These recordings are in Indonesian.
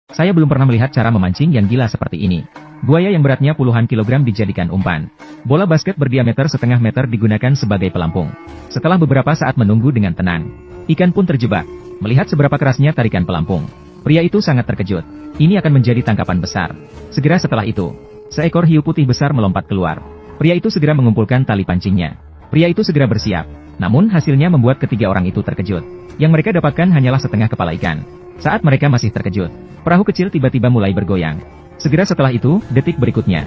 Saya belum pernah melihat cara memancing yang gila seperti ini. Buaya yang beratnya puluhan kilogram dijadikan umpan. Bola basket berdiameter setengah meter digunakan sebagai pelampung. Setelah beberapa saat menunggu dengan tenang, ikan pun terjebak. Melihat seberapa kerasnya tarikan pelampung, pria itu sangat terkejut. Ini akan menjadi tangkapan besar. Segera setelah itu, seekor hiu putih besar melompat keluar. Pria itu segera mengumpulkan tali pancingnya. Pria itu segera bersiap. Namun hasilnya membuat ketiga orang itu terkejut. Yang mereka dapatkan hanyalah setengah kepala ikan. Saat mereka masih terkejut, perahu kecil tiba-tiba mulai bergoyang. Segera setelah itu, detik berikutnya,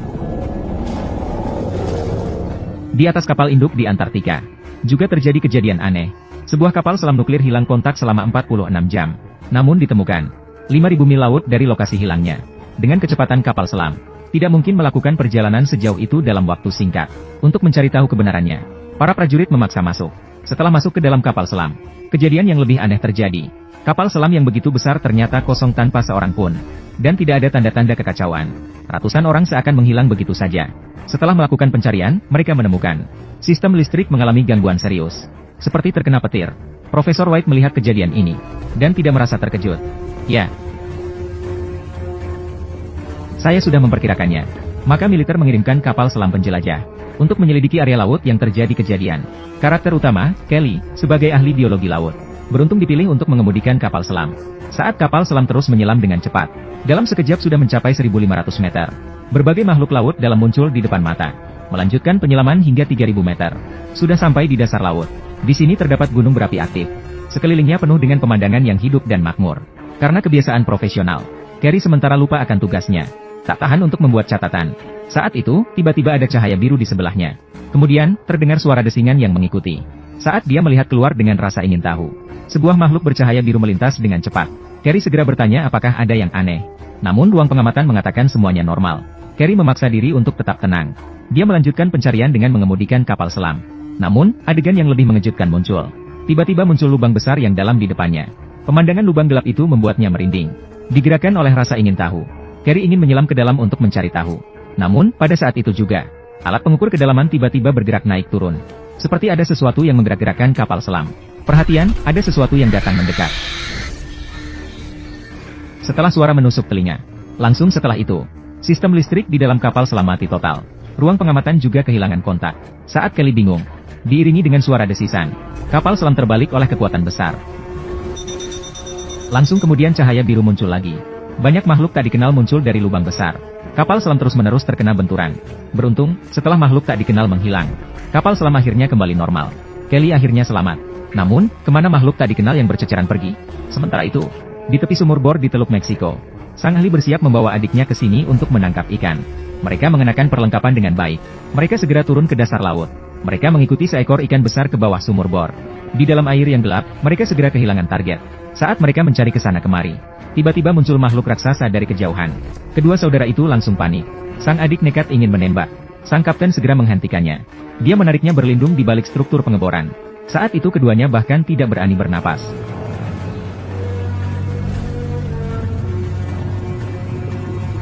di atas kapal induk di Antartika, juga terjadi kejadian aneh. Sebuah kapal selam nuklir hilang kontak selama 46 jam. Namun ditemukan 5.000 mil laut dari lokasi hilangnya. Dengan kecepatan kapal selam, tidak mungkin melakukan perjalanan sejauh itu dalam waktu singkat. Untuk mencari tahu kebenarannya, para prajurit memaksa masuk. Setelah masuk ke dalam kapal selam, kejadian yang lebih aneh terjadi. Kapal selam yang begitu besar ternyata kosong tanpa seorang pun. Dan tidak ada tanda-tanda kekacauan. Ratusan orang seakan menghilang begitu saja. Setelah melakukan pencarian, mereka menemukan sistem listrik mengalami gangguan serius. Seperti terkena petir. Profesor White melihat kejadian ini, dan tidak merasa terkejut. Ya, saya sudah memperkirakannya. Maka militer mengirimkan kapal selam penjelajah untuk menyelidiki area laut yang terjadi kejadian. Karakter utama, Kelly, sebagai ahli biologi laut, beruntung dipilih untuk mengemudikan kapal selam. Saat kapal selam terus menyelam dengan cepat, dalam sekejap sudah mencapai 1.500 meter. Berbagai makhluk laut dalam muncul di depan mata. Melanjutkan penyelaman hingga 3.000 meter. Sudah sampai di dasar laut. Di sini terdapat gunung berapi aktif. Sekelilingnya penuh dengan pemandangan yang hidup dan makmur. Karena kebiasaan profesional, Carey sementara lupa akan tugasnya. Tak tahan untuk membuat catatan. Saat itu, tiba-tiba ada cahaya biru di sebelahnya. Kemudian, terdengar suara desingan yang mengikuti. Saat dia melihat keluar dengan rasa ingin tahu, sebuah makhluk bercahaya biru melintas dengan cepat. Carey segera bertanya apakah ada yang aneh. Namun ruang pengamatan mengatakan semuanya normal. Carey memaksa diri untuk tetap tenang. Dia melanjutkan pencarian dengan mengemudikan kapal selam. Namun, adegan yang lebih mengejutkan muncul. Tiba-tiba muncul lubang besar yang dalam di depannya. Pemandangan lubang gelap itu membuatnya merinding. Digerakkan oleh rasa ingin tahu, Carey ingin menyelam ke dalam untuk mencari tahu. Namun, pada saat itu juga, alat pengukur kedalaman tiba-tiba bergerak naik turun. Seperti ada sesuatu yang menggerak-gerakkan kapal selam. Perhatian, ada sesuatu yang datang mendekat. Setelah suara menusuk telinga. Langsung setelah itu, sistem listrik di dalam kapal selam mati total. Ruang pengamatan juga kehilangan kontak. Saat Kelly bingung, diiringi dengan suara desisan, kapal selam terbalik oleh kekuatan besar. Langsung kemudian cahaya biru muncul lagi. Banyak makhluk tak dikenal muncul dari lubang besar. Kapal selam terus-menerus terkena benturan. Beruntung, setelah makhluk tak dikenal menghilang, kapal selam akhirnya kembali normal. Kelly akhirnya selamat. Namun, kemana makhluk tak dikenal yang berceceran pergi? Sementara itu, di tepi sumur bor di Teluk Meksiko, sang ahli bersiap membawa adiknya ke sini untuk menangkap ikan. Mereka mengenakan perlengkapan dengan baik. Mereka segera turun ke dasar laut. Mereka mengikuti seekor ikan besar ke bawah sumur bor. Di dalam air yang gelap, mereka segera kehilangan target. Saat mereka mencari ke sana kemari, tiba-tiba muncul makhluk raksasa dari kejauhan. Kedua saudara itu langsung panik. Sang adik nekat ingin menembak. Sang kapten segera menghentikannya. Dia menariknya berlindung di balik struktur pengeboran. Saat itu keduanya bahkan tidak berani bernapas.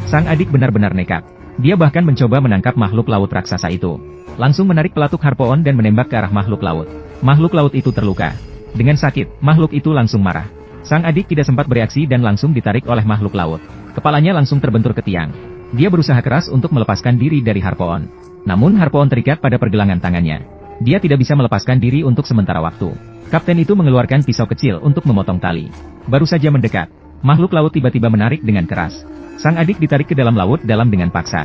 Sang adik benar-benar nekat. Dia bahkan mencoba menangkap makhluk laut raksasa itu. Langsung menarik pelatuk harpoon dan menembak ke arah makhluk laut. Makhluk laut itu terluka. Dengan sakit, makhluk itu langsung marah. Sang adik tidak sempat bereaksi dan langsung ditarik oleh makhluk laut. Kepalanya langsung terbentur ke tiang. Dia berusaha keras untuk melepaskan diri dari harpoon. Namun harpoon terikat pada pergelangan tangannya. Dia tidak bisa melepaskan diri untuk sementara waktu. Kapten itu mengeluarkan pisau kecil untuk memotong tali. Baru saja mendekat, makhluk laut tiba-tiba menarik dengan keras. Sang adik ditarik ke dalam laut dalam dengan paksa.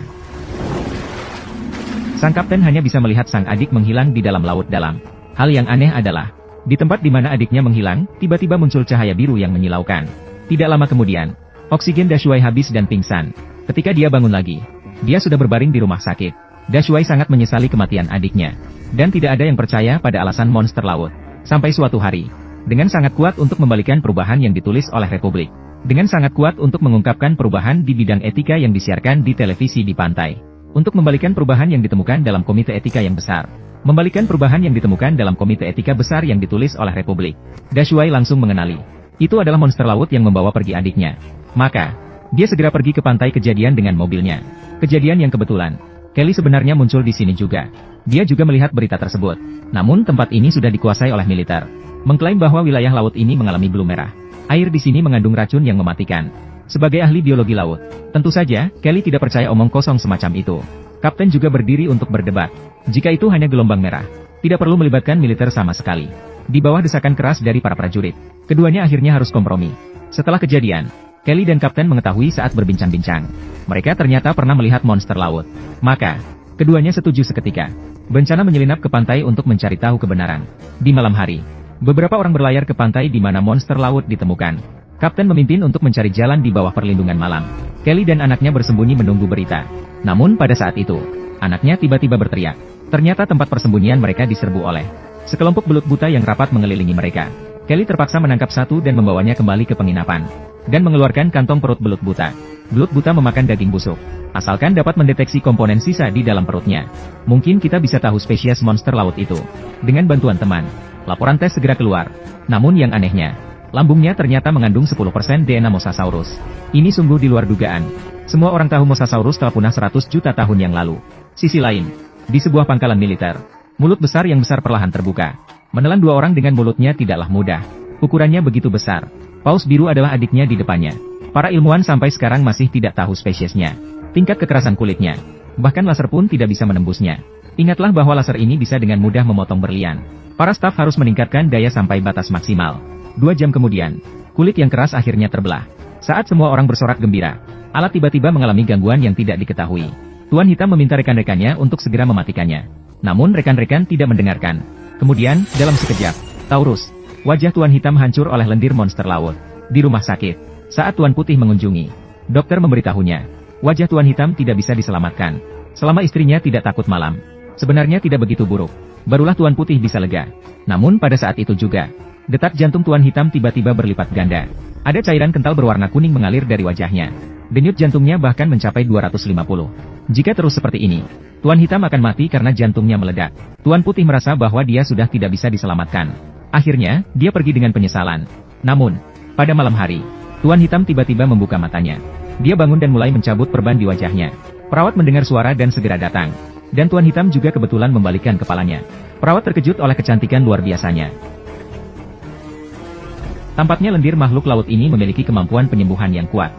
Sang kapten hanya bisa melihat sang adik menghilang di dalam laut dalam. Hal yang aneh adalah, di tempat di mana adiknya menghilang, tiba-tiba muncul cahaya biru yang menyilaukan. Tidak lama kemudian, oksigen Dashuai habis dan pingsan. Ketika dia bangun lagi, dia sudah berbaring di rumah sakit. Dashuai sangat menyesali kematian adiknya. Dan tidak ada yang percaya pada alasan monster laut. Sampai suatu hari, dengan sangat kuat untuk membalikan perubahan yang ditulis oleh Republik. Dengan sangat kuat untuk mengungkapkan perubahan di bidang etika yang disiarkan di televisi di pantai. Untuk membalikan perubahan yang ditemukan dalam komite etika yang besar. Membalikan perubahan yang ditemukan dalam komite etika besar yang ditulis oleh Republik. Dashuai langsung mengenali. Itu adalah monster laut yang membawa pergi adiknya. Maka, dia segera pergi ke pantai kejadian dengan mobilnya. Kejadian yang kebetulan. Kelly sebenarnya muncul di sini juga. Dia juga melihat berita tersebut. Namun tempat ini sudah dikuasai oleh militer. Mengklaim bahwa wilayah laut ini mengalami blue merah. Air di sini mengandung racun yang mematikan. Sebagai ahli biologi laut, tentu saja, Kelly tidak percaya omong kosong semacam itu. Kapten juga berdiri untuk berdebat. Jika itu hanya gelombang merah, tidak perlu melibatkan militer sama sekali. Di bawah desakan keras dari para prajurit, keduanya akhirnya harus kompromi. Setelah kejadian, Kelly dan Kapten mengetahui saat berbincang-bincang. Mereka ternyata pernah melihat monster laut. Maka, keduanya setuju seketika. Berencana menyelinap ke pantai untuk mencari tahu kebenaran. Di malam hari, beberapa orang berlayar ke pantai di mana monster laut ditemukan. Kapten memimpin untuk mencari jalan di bawah perlindungan malam. Kelly dan anaknya bersembunyi menunggu berita. Namun pada saat itu, anaknya tiba-tiba berteriak. Ternyata tempat persembunyian mereka diserbu oleh sekelompok belut buta yang rapat mengelilingi mereka. Kelly terpaksa menangkap satu dan membawanya kembali ke penginapan. Dan mengeluarkan kantong perut belut buta. Belut buta memakan daging busuk. Asalkan dapat mendeteksi komponen sisa di dalam perutnya. Mungkin kita bisa tahu spesies monster laut itu. Dengan bantuan teman, laporan tes segera keluar. Namun yang anehnya, lambungnya ternyata mengandung 10% DNA Mosasaurus. Ini sungguh di luar dugaan. Semua orang tahu Mosasaurus telah punah 100 juta tahun yang lalu. Sisi lain, di sebuah pangkalan militer, mulut besar yang besar perlahan terbuka. Menelan dua orang dengan mulutnya tidaklah mudah. Ukurannya begitu besar. Paus biru adalah adiknya di depannya. Para ilmuwan sampai sekarang masih tidak tahu spesiesnya, tingkat kekerasan kulitnya, bahkan laser pun tidak bisa menembusnya. Ingatlah bahwa laser ini bisa dengan mudah memotong berlian. Para staf harus meningkatkan daya sampai batas maksimal. 2 jam kemudian, kulit yang keras akhirnya terbelah. Saat semua orang bersorak gembira, alat tiba-tiba mengalami gangguan yang tidak diketahui. Tuan Hitam meminta rekan-rekannya untuk segera mematikannya. Namun rekan-rekan tidak mendengarkan. Kemudian, dalam sekejap, Taurus, wajah Tuan Hitam hancur oleh lendir monster laut. Di rumah sakit, saat Tuan Putih mengunjungi, dokter memberitahunya, wajah Tuan Hitam tidak bisa diselamatkan. Selama istrinya tidak takut malam, sebenarnya tidak begitu buruk. Barulah Tuan Putih bisa lega. Namun pada saat itu juga, detak jantung Tuan Hitam tiba-tiba berlipat ganda. Ada cairan kental berwarna kuning mengalir dari wajahnya. Denyut jantungnya bahkan mencapai 250. Jika terus seperti ini, Tuan Hitam akan mati karena jantungnya meledak. Tuan Putih merasa bahwa dia sudah tidak bisa diselamatkan. Akhirnya, dia pergi dengan penyesalan. Namun, pada malam hari, Tuan Hitam tiba-tiba membuka matanya. Dia bangun dan mulai mencabut perban di wajahnya. Perawat mendengar suara dan segera datang. Dan Tuan Hitam juga kebetulan membalikkan kepalanya. Perawat terkejut oleh kecantikan luar biasanya. Tampaknya lendir makhluk laut ini memiliki kemampuan penyembuhan yang kuat.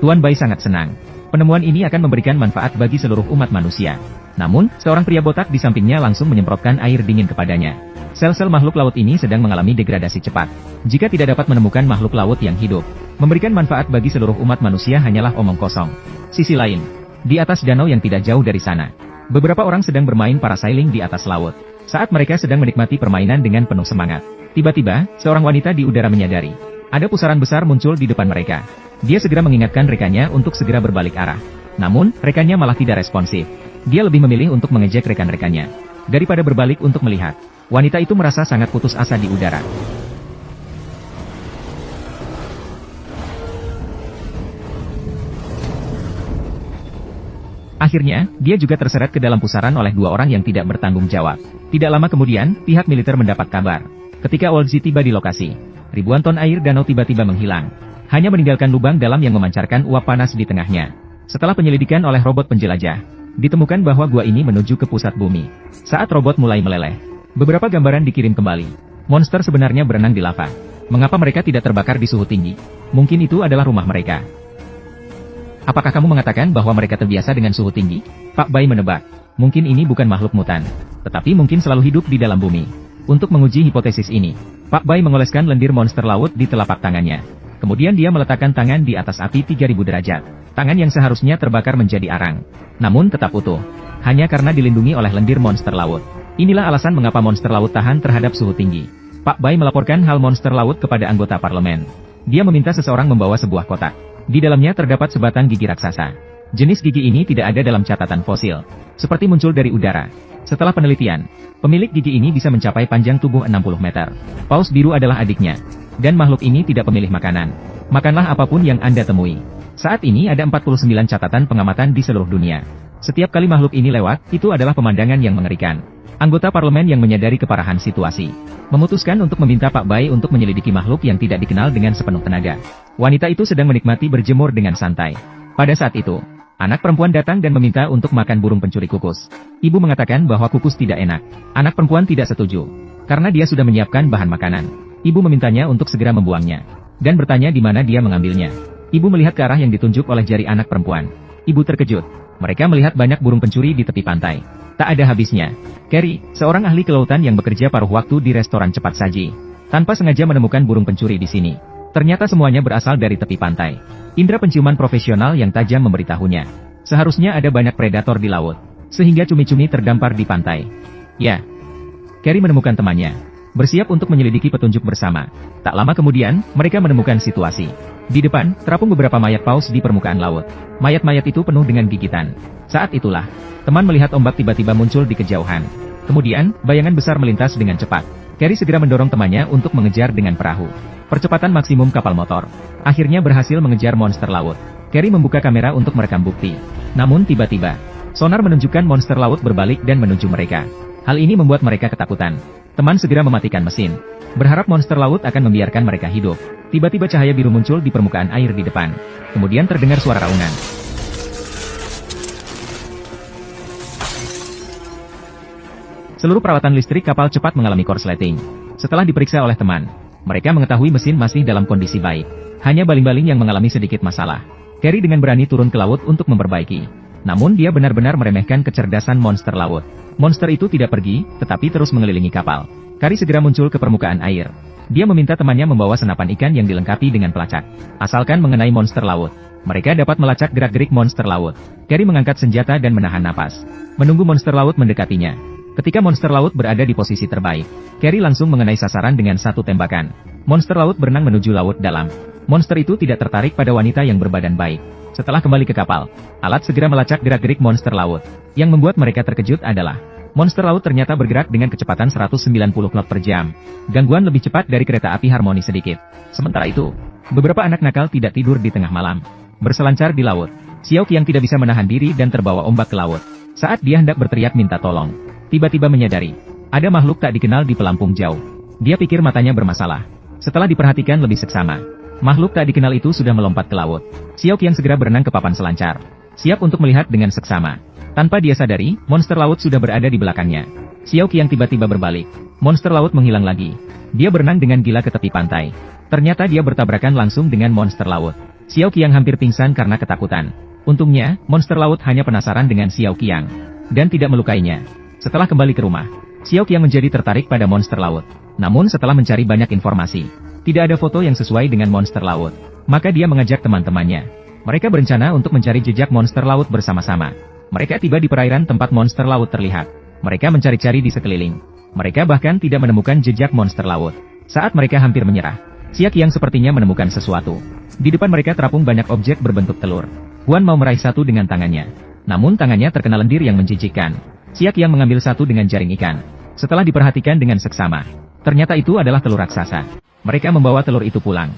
Tuan Bai sangat senang. Penemuan ini akan memberikan manfaat bagi seluruh umat manusia. Namun, seorang pria botak di sampingnya langsung menyemprotkan air dingin kepadanya. Sel-sel makhluk laut ini sedang mengalami degradasi cepat. Jika tidak dapat menemukan makhluk laut yang hidup, memberikan manfaat bagi seluruh umat manusia hanyalah omong kosong. Sisi lain, di atas danau yang tidak jauh dari sana, beberapa orang sedang bermain parasailing di atas laut. Saat mereka sedang menikmati permainan dengan penuh semangat, tiba-tiba, seorang wanita di udara menyadari, ada pusaran besar muncul di depan mereka. Dia segera mengingatkan rekannya untuk segera berbalik arah. Namun, rekannya malah tidak responsif. Dia lebih memilih untuk mengejek rekan-rekannya daripada berbalik untuk melihat. Wanita itu merasa sangat putus asa di udara. Akhirnya, dia juga terseret ke dalam pusaran oleh dua orang yang tidak bertanggung jawab. Tidak lama kemudian, pihak militer mendapat kabar. Ketika Wolsey tiba di lokasi, ribuan ton air danau tiba-tiba menghilang. Hanya meninggalkan lubang dalam yang memancarkan uap panas di tengahnya. Setelah penyelidikan oleh robot penjelajah, ditemukan bahwa gua ini menuju ke pusat bumi. Saat robot mulai meleleh, beberapa gambaran dikirim kembali. Monster sebenarnya berenang di lava. Mengapa mereka tidak terbakar di suhu tinggi? Mungkin itu adalah rumah mereka. Apakah kamu mengatakan bahwa mereka terbiasa dengan suhu tinggi? Pak Bai menebak. Mungkin ini bukan makhluk mutan, tetapi mungkin selalu hidup di dalam bumi. Untuk menguji hipotesis ini, Pak Bai mengoleskan lendir monster laut di telapak tangannya. Kemudian dia meletakkan tangan di atas api 3000 derajat. Tangan yang seharusnya terbakar menjadi arang. Namun tetap utuh. Hanya karena dilindungi oleh lendir monster laut. Inilah alasan mengapa monster laut tahan terhadap suhu tinggi. Pak Bai melaporkan hal monster laut kepada anggota parlemen. Dia meminta seseorang membawa sebuah kotak. Di dalamnya terdapat sebatang gigi raksasa. Jenis gigi ini tidak ada dalam catatan fosil. Seperti muncul dari udara. Setelah penelitian, pemilik gigi ini bisa mencapai panjang tubuh 60 meter. Paus biru adalah adiknya. Dan makhluk ini tidak pemilih makanan. Makanlah apapun yang Anda temui. Saat ini ada 49 catatan pengamatan di seluruh dunia. Setiap kali makhluk ini lewat, itu adalah pemandangan yang mengerikan. Anggota parlemen yang menyadari keparahan situasi, memutuskan untuk meminta Pak Bai untuk menyelidiki makhluk yang tidak dikenal dengan sepenuh tenaga. Wanita itu sedang menikmati berjemur dengan santai. Pada saat itu, anak perempuan datang dan meminta untuk makan burung pencuri kukus. Ibu mengatakan bahwa kukus tidak enak. Anak perempuan tidak setuju, karena dia sudah menyiapkan bahan makanan. Ibu memintanya untuk segera membuangnya. Dan bertanya di mana dia mengambilnya. Ibu melihat ke arah yang ditunjuk oleh jari anak perempuan. Ibu terkejut. Mereka melihat banyak burung pencuri di tepi pantai. Tak ada habisnya. Carrie, seorang ahli kelautan yang bekerja paruh waktu di restoran cepat saji, tanpa sengaja menemukan burung pencuri di sini. Ternyata semuanya berasal dari tepi pantai. Indra penciuman profesional yang tajam memberitahunya. Seharusnya ada banyak predator di laut, sehingga cumi-cumi terdampar di pantai. Ya. Carrie menemukan temannya. Bersiap untuk menyelidiki petunjuk bersama. Tak lama kemudian, mereka menemukan situasi. Di depan, terapung beberapa mayat paus di permukaan laut. Mayat-mayat itu penuh dengan gigitan. Saat itulah, teman melihat ombak tiba-tiba muncul di kejauhan. Kemudian, bayangan besar melintas dengan cepat. Carrie segera mendorong temannya untuk mengejar dengan perahu. Percepatan maksimum kapal motor. Akhirnya berhasil mengejar monster laut. Carrie membuka kamera untuk merekam bukti. Namun tiba-tiba, sonar menunjukkan monster laut berbalik dan menuju mereka. Hal ini membuat mereka ketakutan. Teman segera mematikan mesin. Berharap monster laut akan membiarkan mereka hidup. Tiba-tiba cahaya biru muncul di permukaan air di depan. Kemudian terdengar suara raungan. Seluruh peralatan listrik kapal cepat mengalami korsleting. Setelah diperiksa oleh teman, mereka mengetahui mesin masih dalam kondisi baik. Hanya baling-baling yang mengalami sedikit masalah. Carrie dengan berani turun ke laut untuk memperbaiki. Namun dia benar-benar meremehkan kecerdasan monster laut. Monster itu tidak pergi, tetapi terus mengelilingi kapal. Carrie segera muncul ke permukaan air. Dia meminta temannya membawa senapan ikan yang dilengkapi dengan pelacak. Asalkan mengenai monster laut, mereka dapat melacak gerak-gerik monster laut. Carrie mengangkat senjata dan menahan napas, menunggu monster laut mendekatinya. Ketika monster laut berada di posisi terbaik, Carrie langsung mengenai sasaran dengan satu tembakan. Monster laut berenang menuju laut dalam. Monster itu tidak tertarik pada wanita yang berbadan baik. Setelah kembali ke kapal, alat segera melacak gerak-gerik monster laut. Yang membuat mereka terkejut adalah, monster laut ternyata bergerak dengan kecepatan 190 knot per jam. Gangguan lebih cepat dari kereta api harmoni sedikit. Sementara itu, beberapa anak nakal tidak tidur di tengah malam. Berselancar di laut. Xiao Qiang tidak bisa menahan diri dan terbawa ombak ke laut. Saat dia hendak berteriak minta tolong, tiba-tiba menyadari, ada makhluk tak dikenal di pelampung jauh. Dia pikir matanya bermasalah. Setelah diperhatikan lebih seksama, makhluk tak dikenal itu sudah melompat ke laut. Xiao Qiang segera berenang ke papan selancar, siap untuk melihat dengan seksama. Tanpa dia sadari, monster laut sudah berada di belakangnya. Xiao Qiang tiba-tiba berbalik. Monster laut menghilang lagi. Dia berenang dengan gila ke tepi pantai. Ternyata dia bertabrakan langsung dengan monster laut. Xiao Qiang hampir pingsan karena ketakutan. Untungnya, monster laut hanya penasaran dengan Xiao Qiang dan tidak melukainya. Setelah kembali ke rumah, Xiao Qiang menjadi tertarik pada monster laut. Namun setelah mencari banyak informasi, tidak ada foto yang sesuai dengan monster laut. Maka dia mengajak teman-temannya. Mereka berencana untuk mencari jejak monster laut bersama-sama. Mereka tiba di perairan tempat monster laut terlihat. Mereka mencari-cari di sekeliling. Mereka bahkan tidak menemukan jejak monster laut. Saat mereka hampir menyerah, Xiao Qiang sepertinya menemukan sesuatu. Di depan mereka terapung banyak objek berbentuk telur. Huan mau meraih satu dengan tangannya. Namun tangannya terkena lendir yang menjijikkan. Xiao Qiang mengambil satu dengan jaring ikan. Setelah diperhatikan dengan seksama, ternyata itu adalah telur raksasa. Mereka membawa telur itu pulang.